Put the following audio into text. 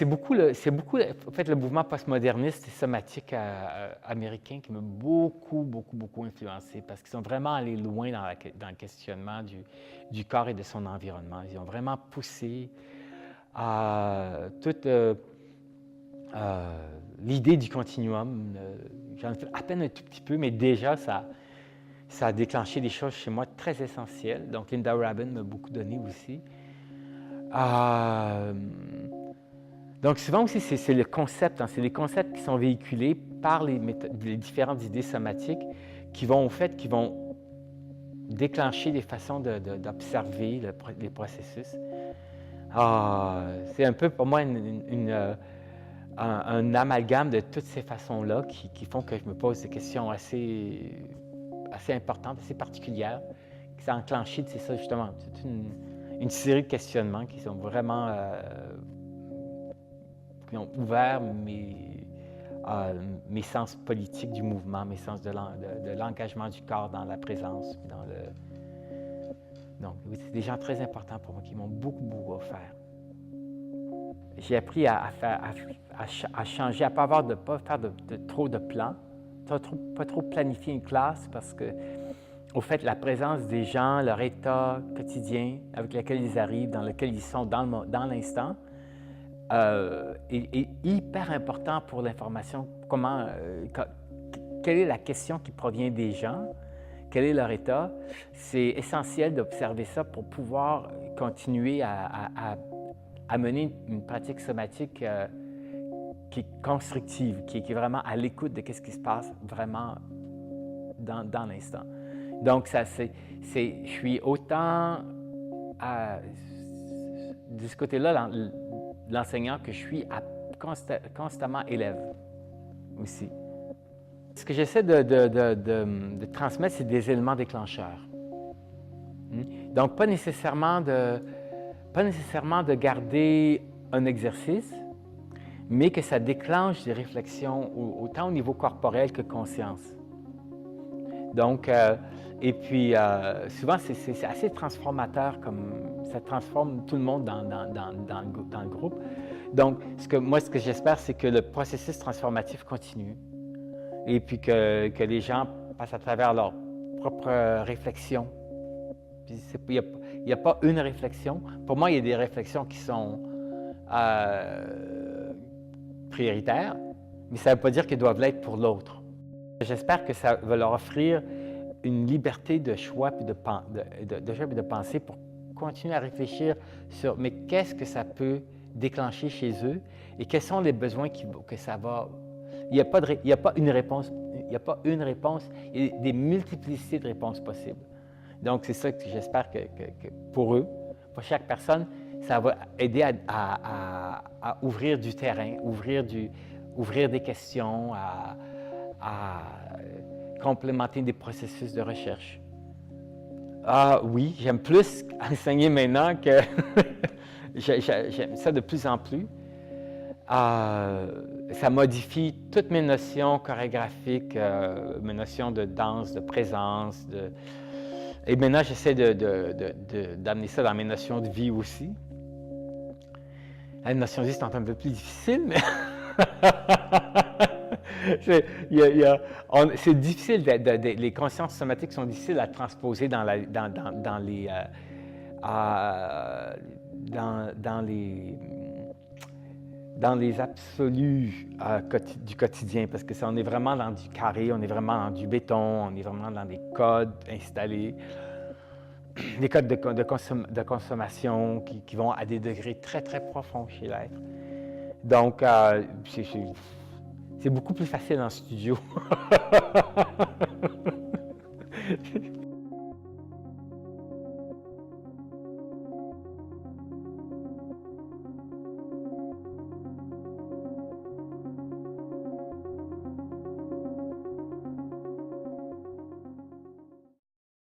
En fait, le mouvement postmoderniste et somatique américain qui m'a beaucoup influencé parce qu'ils sont vraiment allés loin dans le questionnement du corps et de son environnement. Ils ont vraiment poussé toute l'idée du continuum. J'en ai fait à peine un tout petit peu, mais déjà, ça a déclenché des choses chez moi très essentielles. Donc, Linda Rabin m'a beaucoup donné aussi. Donc, souvent aussi, c'est le concept, hein, c'est les concepts qui sont véhiculés par les différentes idées somatiques qui vont déclencher des façons d'observer les processus. C'est un peu pour moi un amalgame de toutes ces façons-là qui font que je me pose des questions assez importantes, assez particulières, qui sont enclenchées, c'est ça justement, c'est une série de questionnements qui sont vraiment qui ont ouvert mes sens politiques du mouvement, mes sens de l'engagement du corps dans la présence. Donc, oui, c'est des gens très importants pour moi qui m'ont beaucoup offert. J'ai appris à changer, à ne pas faire trop de plans, pas trop planifier une classe parce que, au fait, la présence des gens, leur état quotidien avec lequel ils arrivent, dans lequel ils sont dans l'instant, est hyper important pour l'information. Quelle est la question qui provient des gens? Quel est leur état? C'est essentiel d'observer ça pour pouvoir continuer à mener une pratique somatique qui est constructive, qui est vraiment à l'écoute de ce qui se passe vraiment dans l'instant. Donc, je suis autant de ce côté-là, l'enseignant, que je suis constamment élève aussi. Ce que j'essaie de transmettre, c'est des éléments déclencheurs. Donc, pas nécessairement de garder un exercice, mais que ça déclenche des réflexions autant au niveau corporel que conscience. Donc, et puis, souvent, c'est assez transformateur, comme ça transforme tout le monde dans le groupe. Donc, ce que j'espère, c'est que le processus transformatif continue et puis que les gens passent à travers leur propre réflexion. Il n'y a pas une réflexion. Pour moi, il y a des réflexions qui sont prioritaires, mais ça ne veut pas dire qu'elles doivent l'être pour l'autre. J'espère que ça va leur offrir une liberté de choix et de pensée pour continuer à réfléchir sur mais qu'est-ce que ça peut déclencher chez eux et quels sont les besoins que ça va. Il n'y a pas une réponse. Il n'y a pas une réponse. Il y a des multiplicités de réponses possibles. Donc, c'est ça que j'espère que pour eux, pour chaque personne, ça va aider à ouvrir du terrain, ouvrir des questions, à complémenter des processus de recherche. Oui, j'aime plus enseigner maintenant que j'aime ça de plus en plus. Ça modifie toutes mes notions chorégraphiques, mes notions de danse, de présence. Et maintenant, j'essaie d'amener ça dans mes notions de vie aussi. La notion de vie, c'est un peu plus difficile, mais c'est difficile, les consciences somatiques sont difficiles à transposer dans les absolus du quotidien, parce que on est vraiment dans du carré, on est vraiment dans du béton, on est vraiment dans des codes installés, des codes de consommation qui vont à des degrés très profonds chez l'être. Donc, c'est beaucoup plus facile en studio.